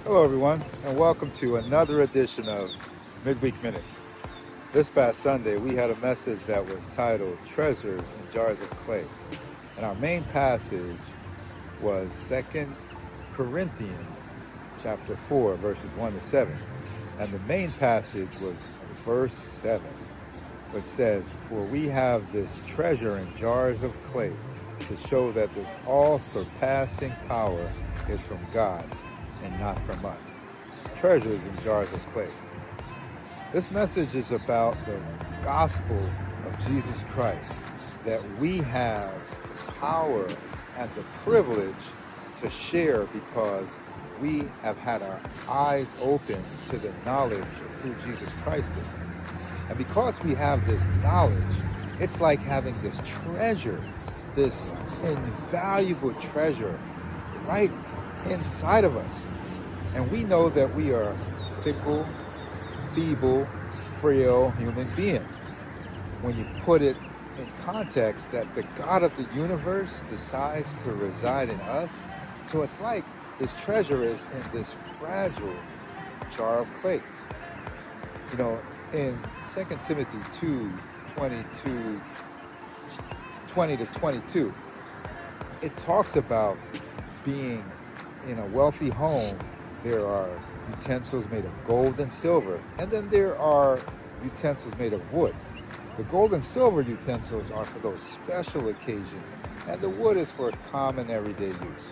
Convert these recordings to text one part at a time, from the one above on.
Hello, everyone, and welcome to another edition of Midweek Minutes. This past Sunday, we had a message that was titled Treasures in Jars of Clay. And our main passage was 2 Corinthians chapter 4, verses 1 to 7. And the main passage was verse 7, which says, "For we have this treasure in jars of clay to show that this all-surpassing power is from God and not from us." Treasures in jars of clay. This message is about the gospel of Jesus Christ, that we have the power and the privilege to share because we have had our eyes open to the knowledge of who Jesus Christ is. And because we have this knowledge, it's like having this treasure, this invaluable treasure right inside of us. And we know that we are fickle, feeble, frail human beings. When you put it in context that the God of the universe decides to reside in us, so it's like this treasure is in this fragile jar of clay. You know, in 2 Timothy 20 to 22, it talks about being in a wealthy home. There are utensils made of gold and silver, and then there are utensils made of wood. The gold and silver utensils are for those special occasions, and the wood is for common everyday use.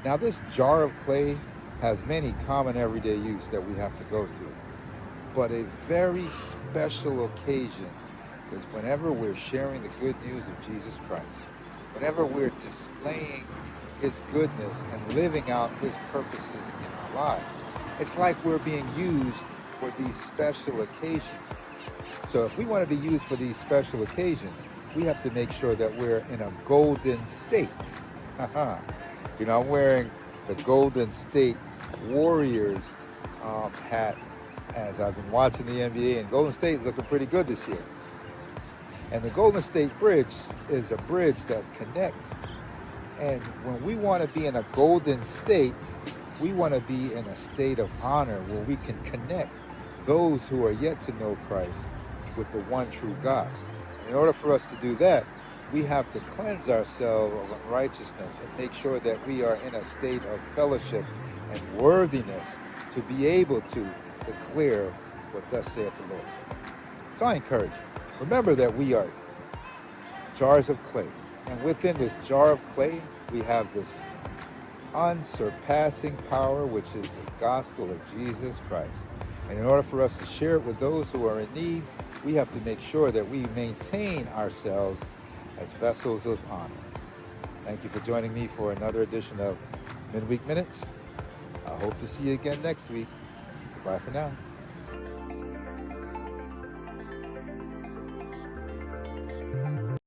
Now, this jar of clay has many common everyday use that we have to go through, but a very special occasion is whenever we're sharing the good news of Jesus Christ, whenever we're displaying His goodness and living out His purposes in our lives. It's like we're being used for these special occasions. So if we want to be used for these special occasions, we have to make sure that we're in a golden state. You know, I'm wearing the Golden State Warriors hat as I've been watching the NBA, and Golden State is looking pretty good this year. And the Golden State Bridge is a bridge that connects. And when we want to be in a golden state, we want to be in a state of honor where we can connect those who are yet to know Christ with the one true God. And in order for us to do that, we have to cleanse ourselves of unrighteousness and make sure that we are in a state of fellowship and worthiness to be able to declare what thus saith the Lord. So I encourage you, remember that we are jars of clay. And within this jar of clay, we have this unsurpassing power, which is the gospel of Jesus Christ. And in order for us to share it with those who are in need, we have to make sure that we maintain ourselves as vessels of honor. Thank you for joining me for another edition of Midweek Minutes. I hope to see you again next week. Bye for now.